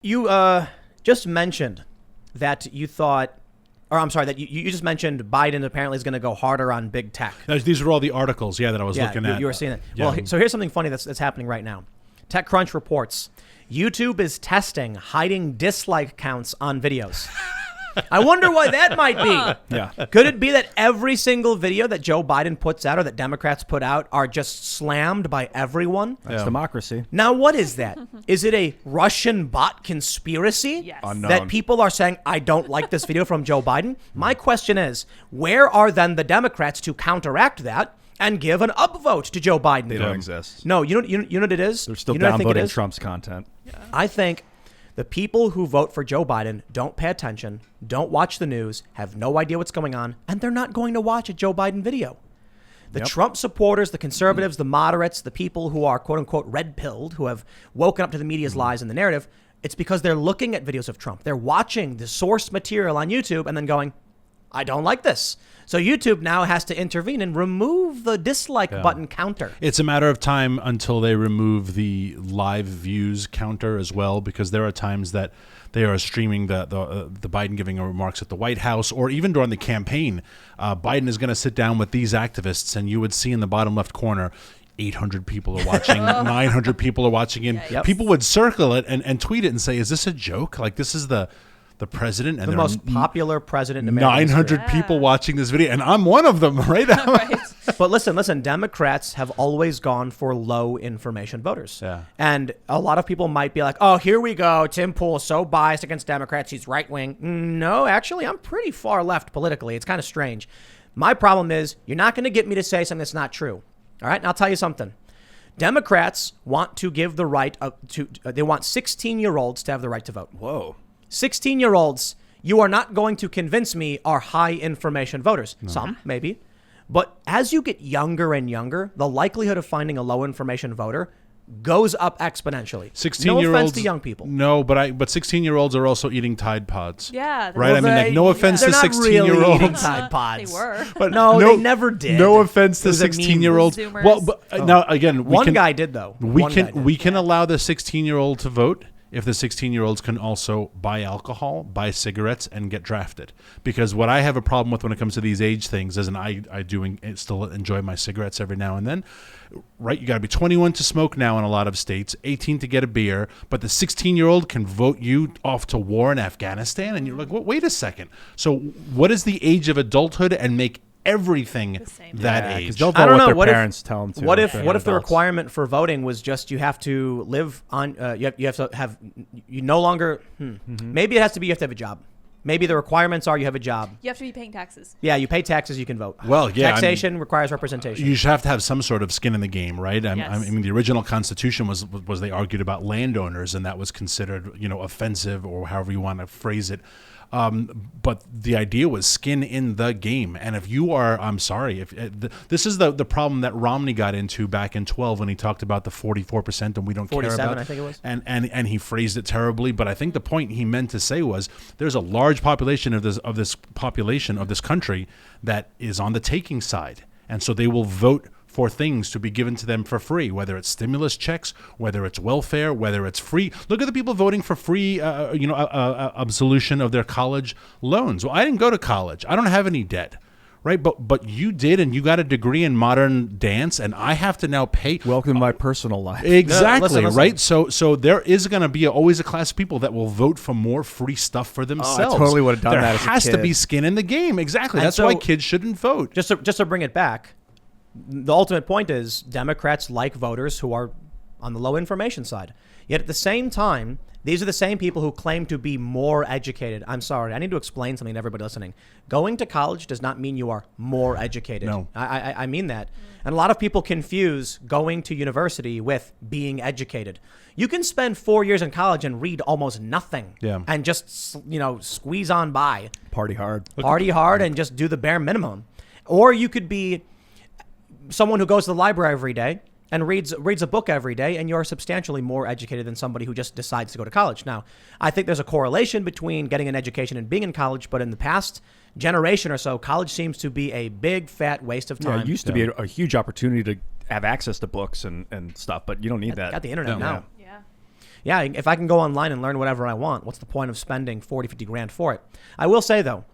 You just mentioned that you thought, or I'm sorry, that you just mentioned Biden apparently is going to go harder on big tech. These are all the articles, that I was looking at. You were seeing it. Well, so here's something funny that's happening right now. TechCrunch reports YouTube is testing hiding dislike counts on videos. I wonder why that might be. Yeah. Could it be that every single video that Joe Biden puts out or that Democrats put out are just slammed by everyone? That's democracy. Now, what is that? Is it a Russian bot conspiracy? Yes. Unknown. That people are saying, I don't like this video from Joe Biden? My question is, where are then the Democrats to counteract that and give an upvote to Joe Biden? They don't exist. No, you know what it is? They're still you know what I think it downvoting is? Trump's content. I think the people who vote for Joe Biden don't pay attention, don't watch the news, have no idea what's going on, and they're not going to watch a Joe Biden video. The Trump supporters, the conservatives, the moderates, the people who are quote unquote red-pilled, who have woken up to the media's lies and the narrative, it's because they're looking at videos of Trump. They're watching the source material on YouTube and then going, I don't like this. So YouTube now has to intervene and remove the dislike button counter. It's a matter of time until they remove the live views counter as well, because there are times that they are streaming the Biden giving remarks at the White House, or even during the campaign. Biden is going to sit down with these activists, and you would see in the bottom left corner, 800 people are watching, 900 people are watching, and people would circle it and tweet it and say, is this a joke? Like, this is the president, and The most popular president in American 900 history. people watching this video, and I'm one of them, right? Right. But listen, Democrats have always gone for low information voters. Yeah. And a lot of people might be like, oh, here we go. Tim Pool is so biased against Democrats. He's right wing. No, actually, I'm pretty far left politically. It's kind of strange. My problem is you're not going to get me to say something that's not true. All right. And I'll tell you something. Democrats want to give the right they want 16-year-olds to have the right to vote. Whoa. 16-year-olds, you are not going to convince me are high information voters. No. Some, maybe. But as you get younger and younger, the likelihood of finding a low information voter goes up exponentially. 16-year-olds. No offense to young people. No, but 16-year-olds are also eating Tide Pods. Yeah. Right? I mean, like, no offense to They're not really 16-year-olds. eating Tide Pods. They were. But No, they never did. No offense to It was a meme. 16-year-olds. Zoomers. Well, but now again, One guy did, though. We One guy can did. we can allow the 16-year-old to vote if the 16-year-olds can also buy alcohol, buy cigarettes, and get drafted. Because what I have a problem with when it comes to these age things is, and I do still enjoy my cigarettes every now and then, right? You got to be 21 to smoke now in a lot of states, 18 to get a beer, but the 16-year-old can vote you off to war in Afghanistan, and you're like, wait a second. So what is the age of adulthood, and make everything that Yeah, 'cause age? they'll I don't vote know. what What their if- parents tell them to. What if they're the adults. requirement for voting was just you have to live on you have to have you no longer maybe it has to be you have to have a job. Maybe the requirements are you have a job. You have to be paying taxes. Yeah, you pay taxes, you can vote. Well, yeah, Taxation requires representation. You should have to have some sort of skin in the game, right? I Yes. mean, the original Constitution was they argued about landowners, and that was considered, offensive, or however you want to phrase it. But the idea was skin in the game. And if you are, I'm sorry, if this is the problem that Romney got into back in 12 when he talked about the 44% and we don't care 47, about. I think it was. And he phrased it terribly. But I think the point he meant to say was there's a large population of this country that is on the taking side, and so they will vote for things to be given to them for free, whether it's stimulus checks, whether it's welfare, whether it's free. Look at the people voting for free, absolution of their college loans. Well, I didn't go to college. I don't have any debt, right? But you did, and you got a degree in modern dance, and I have to now pay. Welcome to my personal life. Exactly, listen. right? So there is going to be always a class of people that will vote for more free stuff for themselves. totally would have done there that as a has to kid. be skin in the game. Exactly. And That's why so- kids shouldn't vote. Just to bring it back, the ultimate point is Democrats like voters who are on the low information side. Yet at the same time, these are the same people who claim to be more educated. I'm sorry, I need to explain something to everybody listening. Going to college does not mean you are more educated. No. I mean that. And a lot of people confuse going to university with being educated. You can spend 4 years in college and read almost nothing. Yeah. And just, squeeze on by. Party hard. Party hard and just do the bare minimum. Or you could be someone who goes to the library every day and reads a book every day, and you're substantially more educated than somebody who just decides to go to college. Now, I think there's a correlation between getting an education and being in college, but in the past generation or so, college seems to be a big, fat waste of time. Yeah, it used to be a huge opportunity to have access to books and stuff, but you don't need that. Got the internet now. Yeah. yeah, if I can go online and learn whatever I want, what's the point of spending 40, 50 grand for it? I will say, though,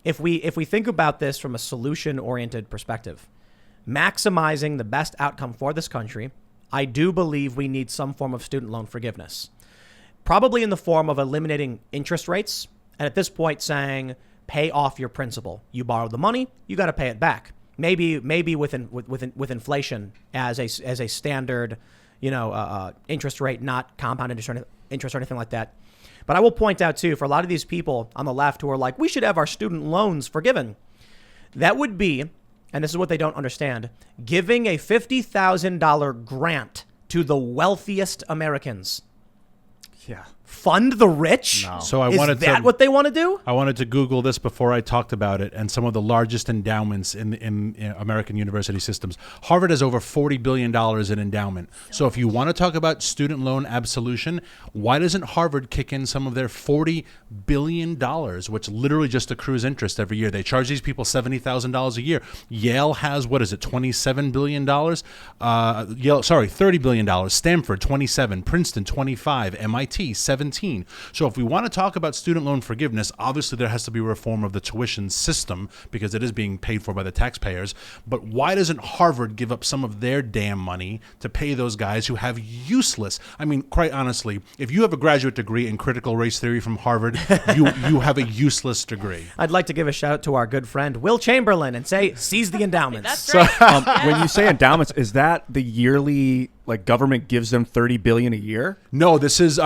if we think about this from a solution-oriented perspective, maximizing the best outcome for this country, I do believe we need some form of student loan forgiveness. Probably in the form of eliminating interest rates, and at this point saying, pay off your principal. You borrowed the money, you got to pay it back. Maybe with inflation as a standard, interest rate, not compound interest or anything like that. But I will point out too, for a lot of these people on the left who are like, we should have our student loans forgiven. That would be, and this is what they don't understand, giving a $50,000 grant to the wealthiest Americans. Yeah. Fund the rich? No. So I Is wanted that to, what they want to do? I wanted to Google this before I talked about it, and some of the largest endowments in American university systems. Harvard has over $40 billion in endowment. So if you want to talk about student loan absolution, why doesn't Harvard kick in some of their $40 billion, which literally just accrues interest every year? They charge these people $70,000 a year. Yale has, $27 billion? $30 billion. Stanford, 27. Princeton, 25. MIT, 17. So if we want to talk about student loan forgiveness, obviously there has to be a reform of the tuition system because it is being paid for by the taxpayers. But why doesn't Harvard give up some of their damn money to pay those guys who have useless? I mean, quite honestly, if you have a graduate degree in critical race theory from Harvard, you have a useless degree. I'd like to give a shout out to our good friend Will Chamberlain and say, seize the endowments. That's right. When you say endowments, is that the yearly, government gives them $30 billion a year? No, this is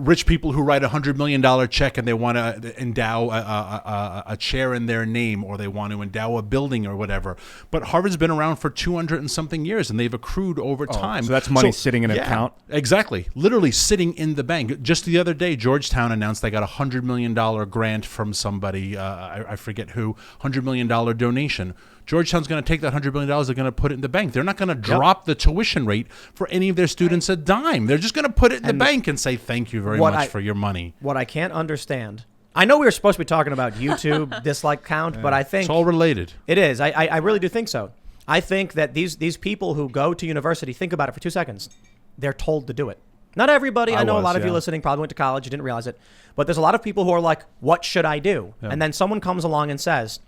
rich people who write $100 million check and they want to endow a chair in their name, or they want to endow a building or whatever. But Harvard's been around for 200 and something years, and they've accrued over time. So that's money sitting in an account? Exactly, literally sitting in the bank. Just the other day, Georgetown announced they got a $100 million grant from somebody. I forget who. $100 million donation. Georgetown's going to take that $100 million, they're going to put it in the bank. They're not going to drop the tuition rate for any of their students a dime. They're just going to put it in the bank and say, thank you very much for your money. What I can't understand, I know we were supposed to be talking about YouTube dislike count, but I think It's all related. it is. I really do think so. I think that these people who go to university, think about it for 2 seconds. They're told to do it. Not everybody. I know a lot of you listening probably went to college, you didn't realize it. But there's a lot of people who are like, what should I do? Yeah. And then someone comes along and says,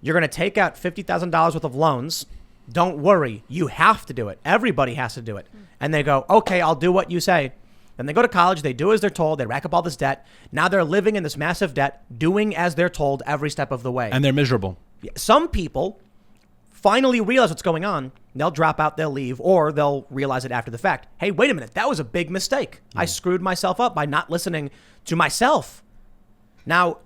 you're going to take out $50,000 worth of loans. Don't worry. You have to do it. Everybody has to do it. And they go, okay, I'll do what you say. Then they go to college. They do as they're told. They rack up all this debt. Now they're living in this massive debt, doing as they're told every step of the way. And they're miserable. Some people finally realize what's going on. They'll drop out, they'll leave, or they'll realize it after the fact. Hey, wait a minute. That was a big mistake. I screwed myself up by not listening to myself. Now,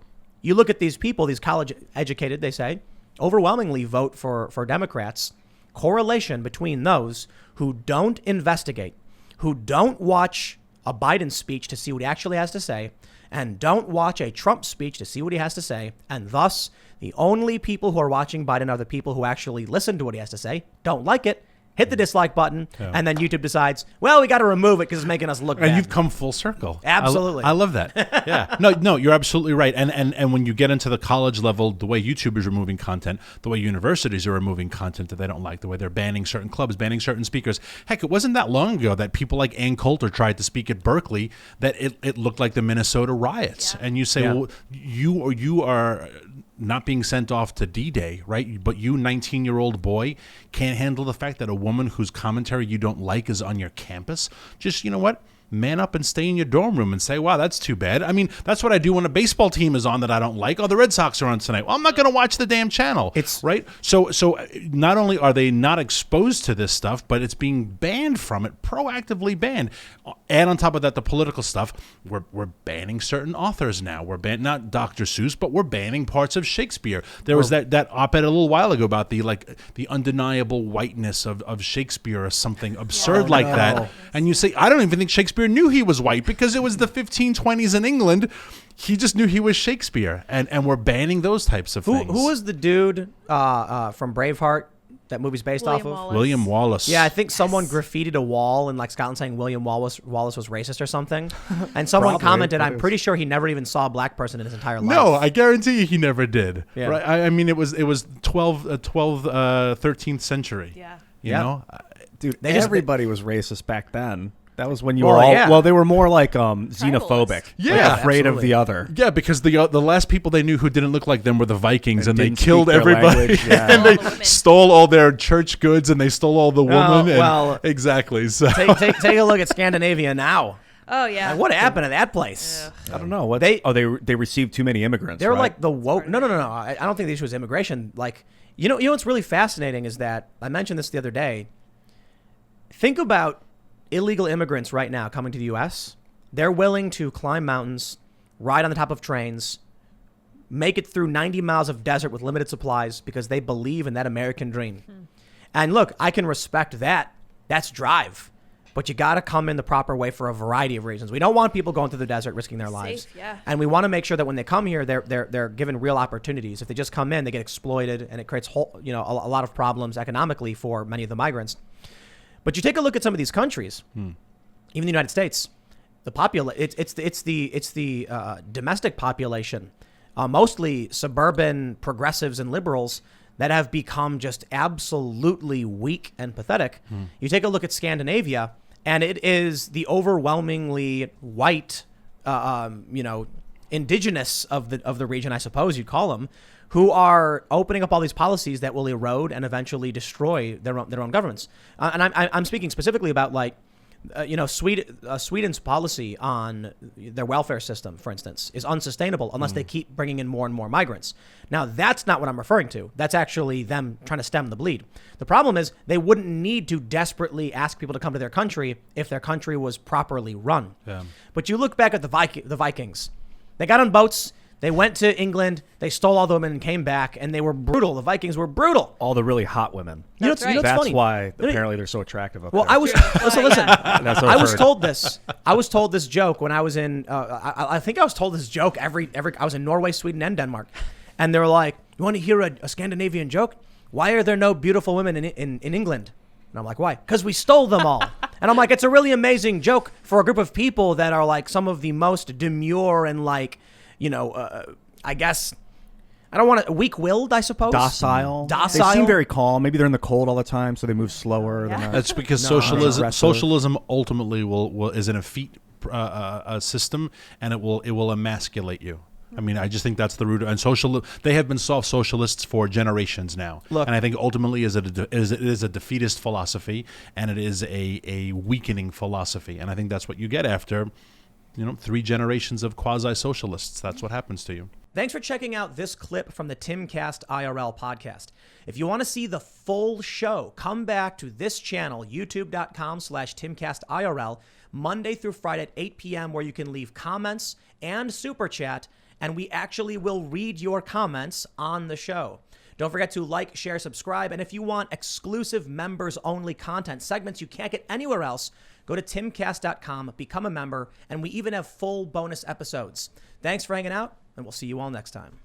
you look at these people, these college educated, they say, overwhelmingly vote for Democrats. Correlation between those who don't investigate, who don't watch a Biden speech to see what he actually has to say, and don't watch a Trump speech to see what he has to say, and thus the only people who are watching Biden are the people who actually listen to what he has to say, don't like it, hit the dislike button, and then YouTube decides, well, we got to remove it because it's making us look bad. And you've come full circle. Absolutely. I love that. Yeah. No, you're absolutely right. And when you get into the college level, the way YouTube is removing content, the way universities are removing content that they don't like, the way they're banning certain clubs, banning certain speakers. Heck, it wasn't that long ago that people like Ann Coulter tried to speak at Berkeley that it looked like the Minnesota riots. Yeah. And you say, well, you are not being sent off to D-Day, right? But you, 19-year-old boy, can't handle the fact that a woman whose commentary you don't like is on your campus. Just, you know what? Man up and stay in your dorm room and say, wow, that's too bad. I mean, that's what I do when a baseball team is on that I don't like. Oh, the Red Sox are on tonight. Well, I'm not going to watch the damn channel. It's right. So not only are they not exposed to this stuff, but it's being banned from it, proactively banned. And on top of that, the political stuff, we're banning certain authors now. We're banning not Dr. Seuss, but we're banning parts of Shakespeare. There was that op-ed a little while ago about the undeniable whiteness of Shakespeare or something absurd like that. And you say, I don't even think Shakespeare knew he was white because it was the 1520s in England. He just knew he was Shakespeare, and we're banning those types of things. Who was the dude from Braveheart? That movie's based off of William Wallace. Yeah, I think someone graffitied a wall in Scotland saying William Wallace was racist or something. And someone commented, I'm pretty sure he never even saw a black person in his entire life. No, I guarantee you he never did. Yeah. Right? I mean, it was 13th century. Yeah. You know? Dude, everybody was racist back then. That was when you were all well. They were more like xenophobic, Yeah, like afraid of absolutely. the other. Yeah, because the last people they knew who didn't look like them were the Vikings, and they didn't killed speak their everybody, language, yeah. and All they the women. stole all their church goods, and they stole all the women. well, exactly. So Take a look at Scandinavia now. Oh yeah. Like, what happened to that place? Ugh. I don't know what They- they received too many immigrants. They're right? like the woke. No. I don't think the issue is immigration. Like, you know what's really fascinating is that I mentioned this the other day. Think about illegal immigrants right now coming to the U.S. They're willing to climb mountains, ride on the top of trains, make it through 90 miles of desert with limited supplies because they believe in that American dream. And look, I can respect that. That's drive. But you got to come in the proper way for a variety of reasons. We don't want people going through the desert risking their lives. yeah. And we want to make sure that when they come here, they're given real opportunities. If they just come in, they get exploited, and it creates a lot of problems economically for many of the migrants. But you take a look at some of these countries, even the United States, it's the domestic population, mostly suburban progressives and liberals that have become just absolutely weak and pathetic. You take a look at Scandinavia, and it is the overwhelmingly white, indigenous of the region, I suppose you'd call them, who are opening up all these policies that will erode and eventually destroy their own governments. And I'm speaking specifically about Sweden's policy on their welfare system, for instance, is unsustainable unless they keep bringing in more and more migrants. Now, that's not what I'm referring to. That's actually them trying to stem the bleed. The problem is they wouldn't need to desperately ask people to come to their country if their country was properly run. Yeah. But you look back at the Vikings. They got on boats. They went to England. They stole all the women and came back, and they were brutal. The Vikings were brutal. all the really hot women. You know That's what's right. That's funny? why Let me- apparently they're so attractive up Well, there. I was listen. That's what I I've was heard. told this. I was told this joke when I was in. I think I was told this joke every. I was in Norway, Sweden, and Denmark, and they were like, "You want to hear a Scandinavian joke? Why are there no beautiful women in England?" And I'm like, "Why? Because we stole them all." And I'm like, "It's a really amazing joke for a group of people that are like some of the most demure and like, I guess." I don't want to weak-willed, I suppose. docile. Docile. They seem very calm. Maybe they're in the cold all the time, so they move slower. Yeah. They're not- that's because No, socialism aggressive. socialism ultimately will is an effete system, and it will emasculate you. I mean, I just think that's the root. And they have been soft socialists for generations now. Look. And I think ultimately it is a defeatist philosophy, and it is a weakening philosophy. And I think that's what you get after, 3 generations of quasi-socialists. That's what happens to you. Thanks for checking out this clip from the Timcast IRL podcast. If you want to see the full show, come back to this channel, youtube.com/TimcastIRL, Monday through Friday at 8 p.m., where you can leave comments and super chat, and we actually will read your comments on the show. Don't forget to like, share, subscribe, and if you want exclusive members-only content, segments you can't get anywhere else, go to timcast.com, become a member, and we even have full bonus episodes. Thanks for hanging out, and we'll see you all next time.